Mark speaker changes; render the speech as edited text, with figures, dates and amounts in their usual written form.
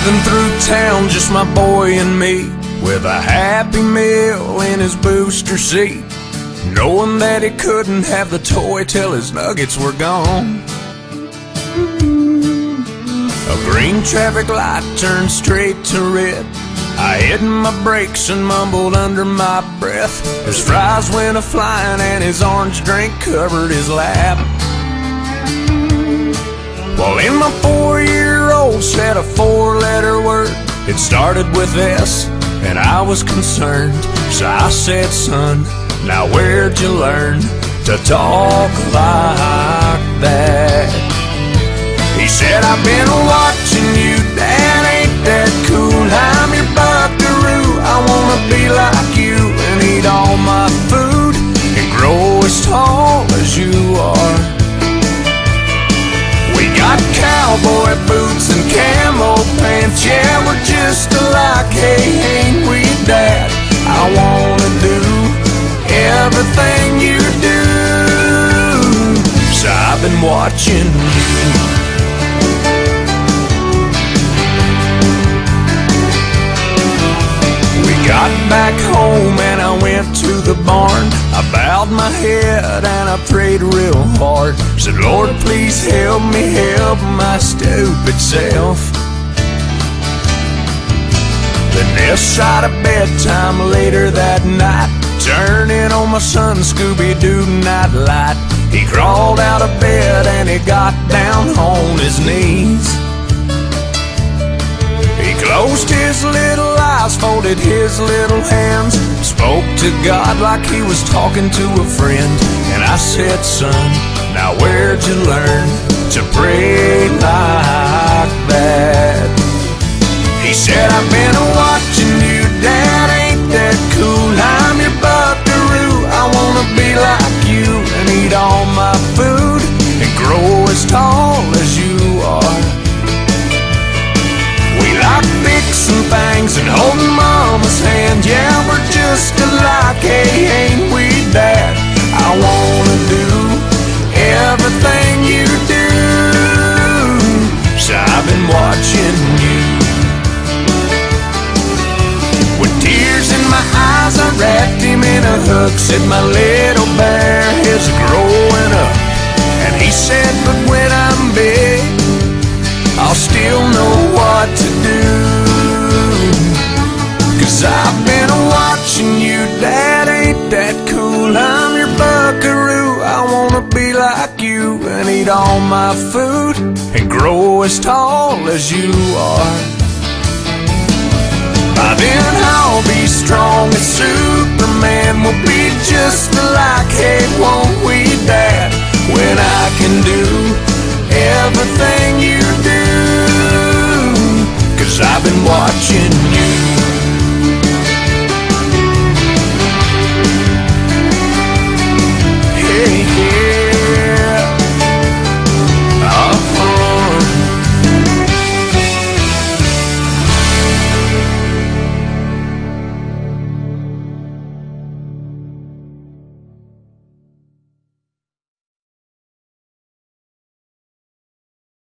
Speaker 1: Driving through town, just my boy and me, with a Happy Meal in his booster seat, knowing that he couldn't have the toy till his nuggets were gone. A green traffic light turned straight to red. I hit my brakes and mumbled under my breath. His fries went a-flying and his orange drink covered his lap. Well, in my 4-year-old said a 4-letter word. It started with S, and I was concerned. So I said, son, now where'd you learn to talk like that? He said, I've been watching you, Dad, ain't that cool? I'm your buckaroo, I wanna be like you and eat all my food and grow as tall as you are. We got cowboy boots and camo pants, yeah, we're just alike, hey, ain't we, Dad? I wanna do everything you do, so I've been watching you. Got back home and I went to the barn. I bowed my head and I prayed real hard. Said, Lord, please help me help my stupid self. Then this side of bedtime later that night, turning on my son Scooby-Doo nightlight. He crawled out of bed and he got down on his knees. He closed his little eyes, folded his little hands, spoke to God like he was talking to a friend. And I said, son, now where'd you learn to pray like that? He said, I've been watching you, Dad, ain't that cool? I'm your buckaroo, I wanna be like you and eat all my food and grow as tall as you are. We like fixing things and holding Mama's hand, yeah, we're just alike, hey, ain't we, Dad? I wanna do everything you do, so I've been watching you. With tears in my eyes, I wrapped him in a hug, said my little bear is growing up. And he said, but when I'm big, I'll still know what to do. 'Cause I've been watching you, Dad, ain't that cool? I'm your buckaroo, I wanna be like you and eat all my food and grow as tall as you are. By then I'll be strong as Superman, we'll be just alike, hey, won't we, Dad? When I can do everything you do, 'cause I've been watching